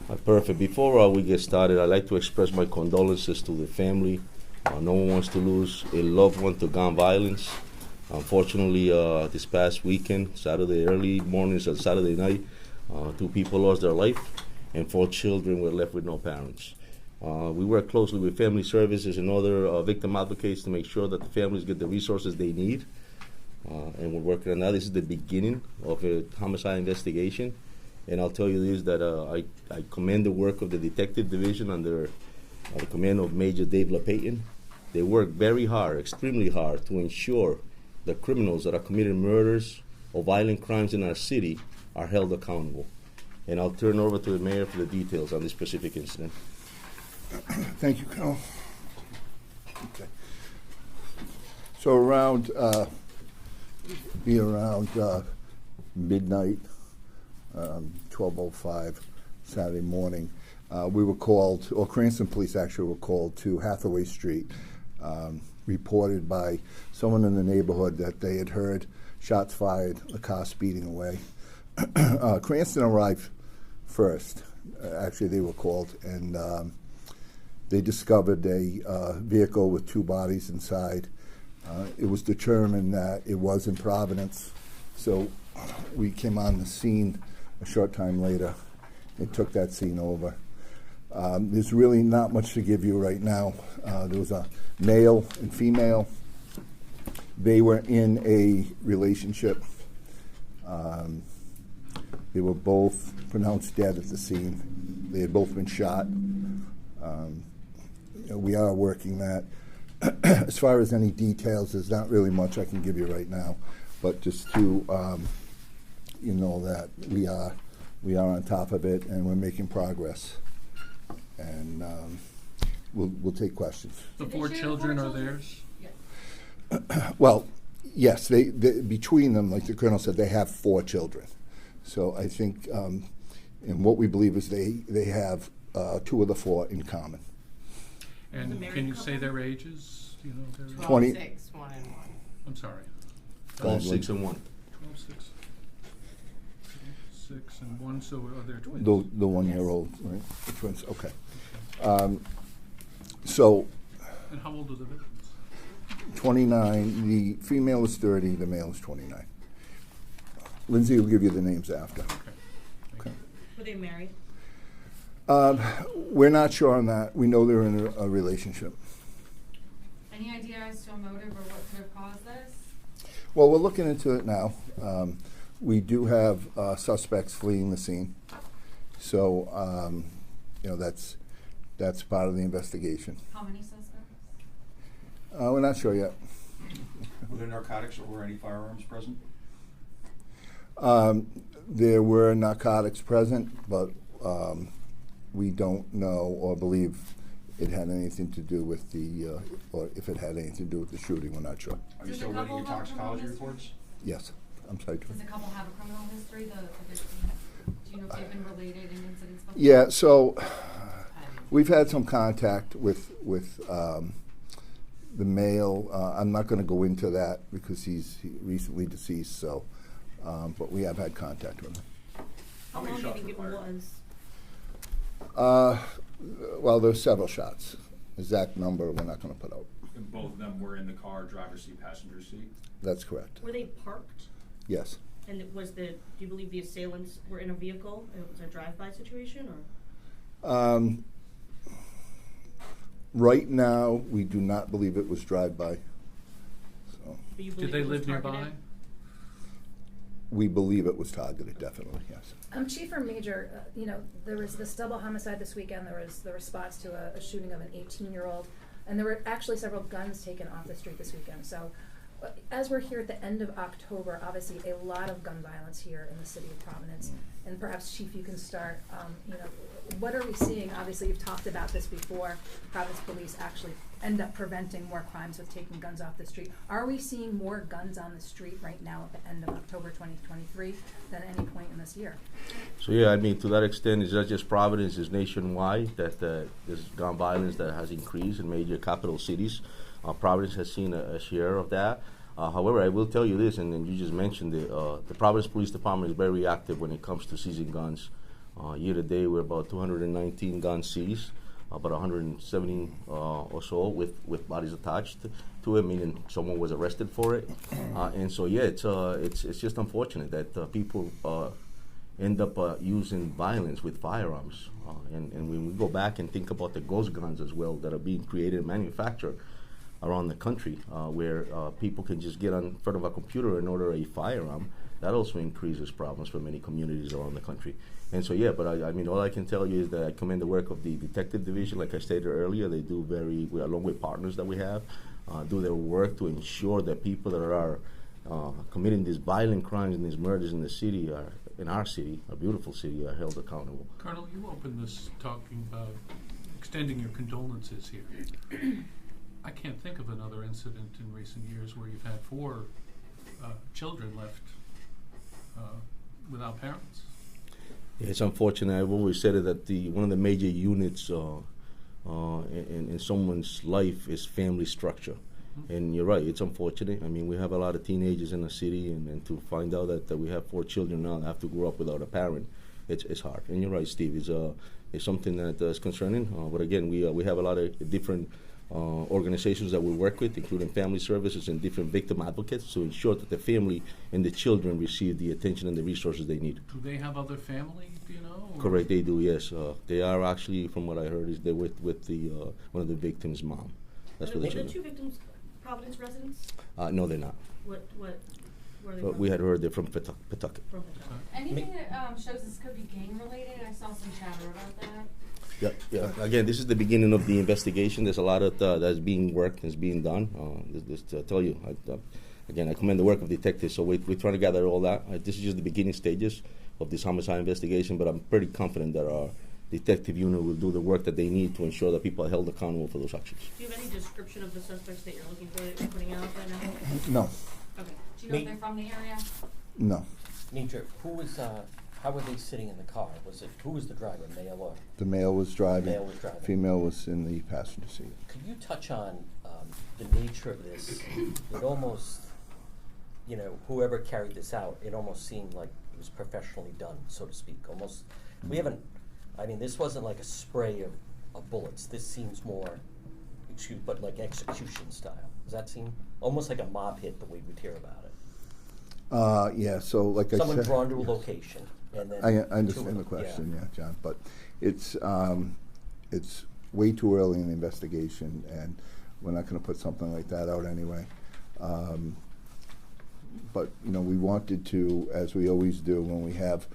Perfect. Before we get started, I'd like to express my condolences to the family. No one wants to lose a loved one to gun violence. Unfortunately, this past weekend, Saturday early mornings and Saturday night, 2 people lost their life, and 4 children were left with no parents. We work closely with family services and other victim advocates to make sure that the families get the resources they need. And we're working on that. This is the beginning of a homicide investigation. And I'll tell you this, that I commend the work of the Detective Division under the command of Major Dave LaPayton. They work very hard, extremely hard, to ensure the criminals that are committing murders or violent crimes in our city are held accountable. And I'll turn over to the mayor for the details on this specific incident. Thank you, Colonel. Okay. So around midnight, 12:05 Saturday morning, we were called, or Cranston Police actually were called to Hathaway Street, reported by someone in the neighborhood that they had heard shots fired, a car speeding away. Cranston arrived first. Actually, they were called, and they discovered a vehicle with 2 bodies inside. It was determined that it was in Providence, so we came on the scene a short time later and took that scene over. There's really not much to give you right now. There was a male and female. They were in a relationship. They were both pronounced dead at the scene. They had both been shot. We are working that. As far as any details, there's not really much I can give you right now, but just to that we are on top of it and we're making progress, and we'll take questions. The 4 children are theirs? Yeah. Well, yes, they between them, like the colonel said, they have 4 children. So I think, and what we believe is they have 2 of the 4 in common. And can you say their ages? Do you know their ages? 20. 6, 1 and 1. I'm sorry. 12, 6, and 1. 12, 6. 6 and 1, so are they twins? The 1-year-old, right? The twins, okay. So. And how old are the victims? 29. The female is 30. The male is 29. Lindsay will give you the names after. Okay. Were they married? We're not sure on that. We know they're in a relationship. Any idea as to a motive or what could have caused this? Well, we're looking into it now. We do have suspects fleeing the scene, so that's part of the investigation. How many suspects? We're not sure yet. Were there narcotics or were any firearms present? There were narcotics present, but we don't know or believe it had anything to do with or if it had anything to do with the shooting. We're not sure. Are you still waiting your toxicology reports? Yes. I'm sorry. Does the couple have a criminal history? Do you know if they've been related in incidents before? Yeah, so we've had some contact with the male. I'm not going to go into that because he's recently deceased, so but we have had contact with him. How many shots were fired? Well, there's several shots. Exact number we're not going to put out. And both of them were in the car, driver's seat, passenger seat? That's correct. Were they parked? Yes. And do you believe the assailants were in a vehicle? It was a drive-by situation, or? Right now, we do not believe it was drive-by. So. Did they live nearby? We believe it was targeted, definitely, yes. Chief or Major, there was this double homicide this weekend. There was the response to a shooting of an 18-year-old, and there were actually several guns taken off the street this weekend. So as we're here at the end of October, obviously a lot of gun violence here in the city of Providence. And perhaps, Chief, you can start, what are we seeing? Obviously, you've talked about this before. Providence Police actually end up preventing more crimes with taking guns off the street. Are we seeing more guns on the street right now at the end of October 2023 than at any point in this year? So yeah, I mean, to that extent, it's not just Providence, it's nationwide that there's gun violence that has increased in major capital cities. Providence has seen a share of that. However, I will tell you this, and you just mentioned it, the Providence Police Department is very active when it comes to seizing guns. Year to date, we're about 219 guns seized, about 170 or so with bodies attached to it, meaning someone was arrested for it. And so, yeah, it's just unfortunate that people end up using violence with firearms. And when we go back and think about the ghost guns as well that are being created and manufactured around the country, where people can just get in front of a computer and order a firearm, that also increases problems for many communities around the country. And so, yeah, but I mean, all I can tell you is that I commend the work of the detective division. Like I stated earlier, they do along with partners that we have, do their work to ensure that people that are committing these violent crimes and these murders in the city, in our city, our beautiful city, are held accountable. Colonel, you opened this talking about extending your condolences here. I can't think of another incident in recent years where you've had 4 children left without parents. Yeah, it's unfortunate. I've always said it that one of the major units in someone's life is family structure. And you're right, it's unfortunate. I mean, we have a lot of teenagers in the city, and to find out that we have 4 children now that have to grow up without a parent, it's hard. And you're right, Steve, it's something that is concerning. But again, we have a lot of different organizations that we work with, including family services and different victim advocates, to ensure that the family and the children receive the attention and the resources they need. Do they have other family, do you know? Or? Correct, they do, yes. They are actually, from what I heard, is they're with the one of the victims' mom. That's Are what the 2 victims Providence residents? No, they're not. Where are they But from? we had heard they're from Pawtucket. From Pawtucket. Anything that shows this could be gang related? I saw some chatter about that. Yeah. Again, this is the beginning of the investigation. There's a lot of that's being worked, that's being done. Just to tell you, again, I commend the work of detectives. So we're trying to gather all that. This is just the beginning stages of this homicide investigation, but I'm pretty confident that our detective unit will do the work that they need to ensure that people are held accountable for those actions. Do you have any description of the suspects that you're looking for that you're putting out right now? No, Okay. Do you know if they're from the area? no. Nitra, how were they sitting in the car? Who was the driver, male or? The male was driving. Male was driving. Female was in the passenger seat. Could you touch on the nature of this? It almost, whoever carried this out, it almost seemed like it was professionally done, so to speak. Almost, this wasn't like a spray of bullets. This seems more, but like execution style. Does that seem almost like a mob hit the way we'd hear about it? Yeah, so like I said. Someone drawn to a location and then. I understand the question, yeah, John, but it's way too early in the investigation, and we're not going to put something like that out anyway. But we wanted to, as we always do when we have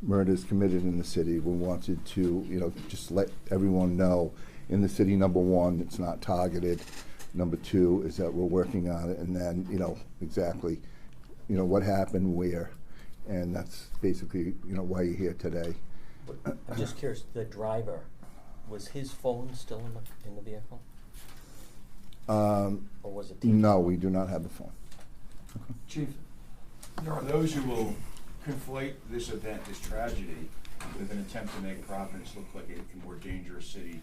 murders committed in the city, we wanted to just let everyone know in the city. Number 1, it's not targeted. Number 2 is that we're working on it, and then exactly what happened where, and that's basically why you're here today. I'm just curious, the driver, was his phone still in the vehicle? Or was it? No, we do not have a phone. Chief, there are those who will conflate this event, this tragedy, with an attempt to make Providence look like a more dangerous city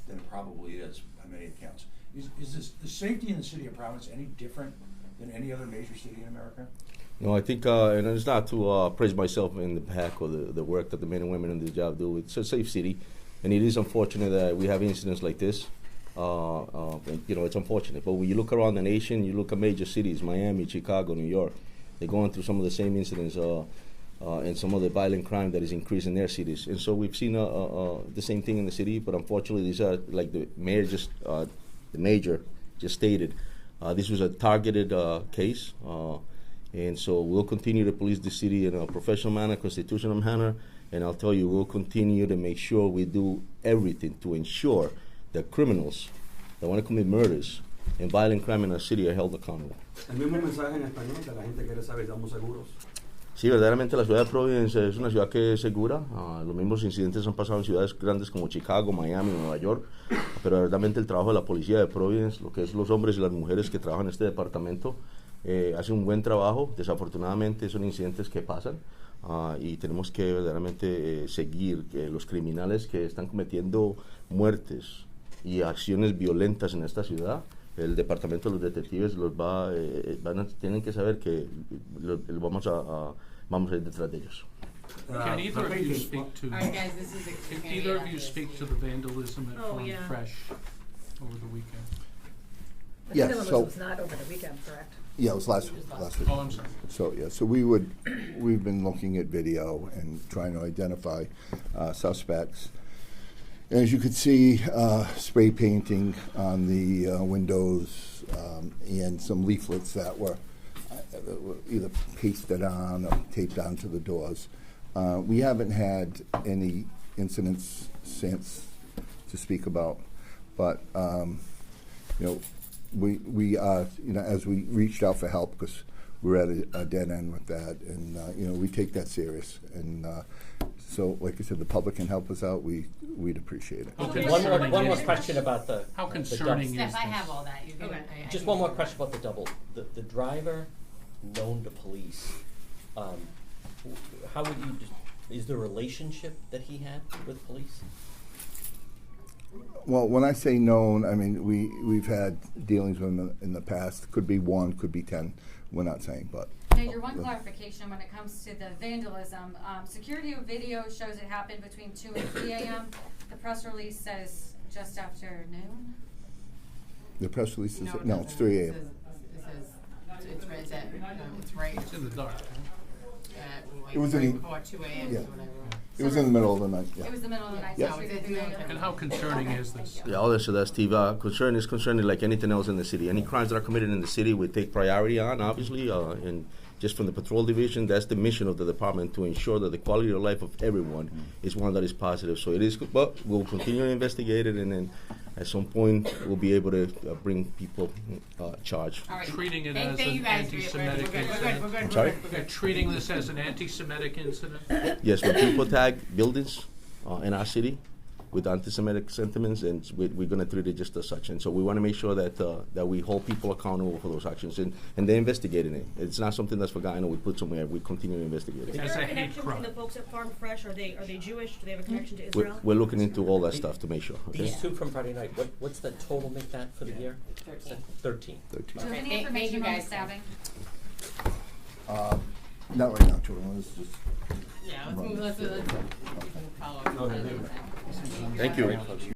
than it probably is by many accounts. Is the safety in the city of Providence any different than any other major city in America? No, I think, and it's not to praise myself in the back or the work that the men and women in the job do. It's a safe city, and it is unfortunate that we have incidents like this. It's unfortunate. But when you look around the nation, you look at major cities, Miami, Chicago, New York, they're going through some of the same incidents and some of the violent crime that is increasing in their cities. And so we've seen the same thing in the city, but unfortunately these are, like the major just stated, this was a targeted case. And so we'll continue to police the city in a professional manner, constitutional manner, and I'll tell you, we'll continue to make sure we do everything to ensure that criminals that want to commit murders and violent crime in our city are held accountable. El mismo mensaje en español que la gente quiere saber, ¿estamos seguros? Sí, verdaderamente la ciudad de Providence es una ciudad que es segura. Los mismos incidentes han pasado en ciudades grandes como Chicago, Miami, Nueva York, pero verdaderamente el trabajo de la policía de Providence, lo que es los hombres y las mujeres que trabajan en este departamento, hacen un buen trabajo. Desafortunadamente son incidentes que pasan y tenemos que verdaderamente seguir los criminales que están cometiendo muertes y acciones violentas en esta ciudad. El departamento de los detectives tienen que saber que vamos a ir detrás de ellos. Can either of you speak to, Alright guys, this is can either of you speak to the vandalism at Oh, Farm yeah. Fresh over the weekend? The Yeah, Vandalism so- was not over the weekend, correct? Yeah, it was last week. Oh, I'm sorry. So, yeah, so we've been looking at video and trying to identify suspects. And as you could see, spray painting on the windows and some leaflets that were either pasted on or taped onto the doors. We haven't had any incidents since to speak about, but you know, we as we reached out for help because we're at a dead end with that, and you know, we take that serious, and so like I said, the public can help us out. We'd appreciate it. Okay. One more question about the. How the concerning double. is Steph, I this? have all that. You can, Okay. Just one more question about the double. The driver known to police. How would you? Is the relationship that he had with police? Well, when I say known, I mean we've had dealings with them in the past. Could be 1, could be 10. We're not saying, but. Now, your one clarification when it comes to the vandalism, security video shows it happened between 2 and 3 a.m. The press release says just after noon. The press release is it no, it's doesn't. 3 It a.m. says, it's right there. It's right It's in the dark. like It was in right the- before 2 a.m. yeah. or whatever. It was in the middle of the night. Yeah. It was the middle of the night. Yep. So Yeah. it was the And how concerning is this? Yeah, I'll answer that, Steve. Concern is concerning like anything else in the city. Any crimes that are committed in the city, we take priority on, obviously, and just from the patrol division, that's the mission of the department, to ensure that the quality of life of everyone is one that is positive. So it is, but we'll continue to investigate it, and then at some point we'll be able to bring people charged. All right. Treating it Thank as you an guys. anti-Semitic We're good. incident. We're good. I'm sorry? You're treating this as an anti-Semitic incident? Yes, when people tag buildings in our city with anti-Semitic sentiments, and we're going to treat it just as such. And so we want to make sure that that we hold people accountable for those actions, and they're investigating it. It's not something that's forgotten or we put somewhere. We continue to investigate Is it. As there a a hate connection crime. between the folks at Farm Fresh? Are they Jewish? Do they have a connection to We're, Israel? we're looking into all that stuff to make sure. Okay? These two from Friday night. What's the total make that for the year? 13. 13. 13. Do you have any Thank you, information on the guys. stabbing? Not right now, children. Let's just. Yeah, let's move. Let's we can follow up. Okay. Thank you.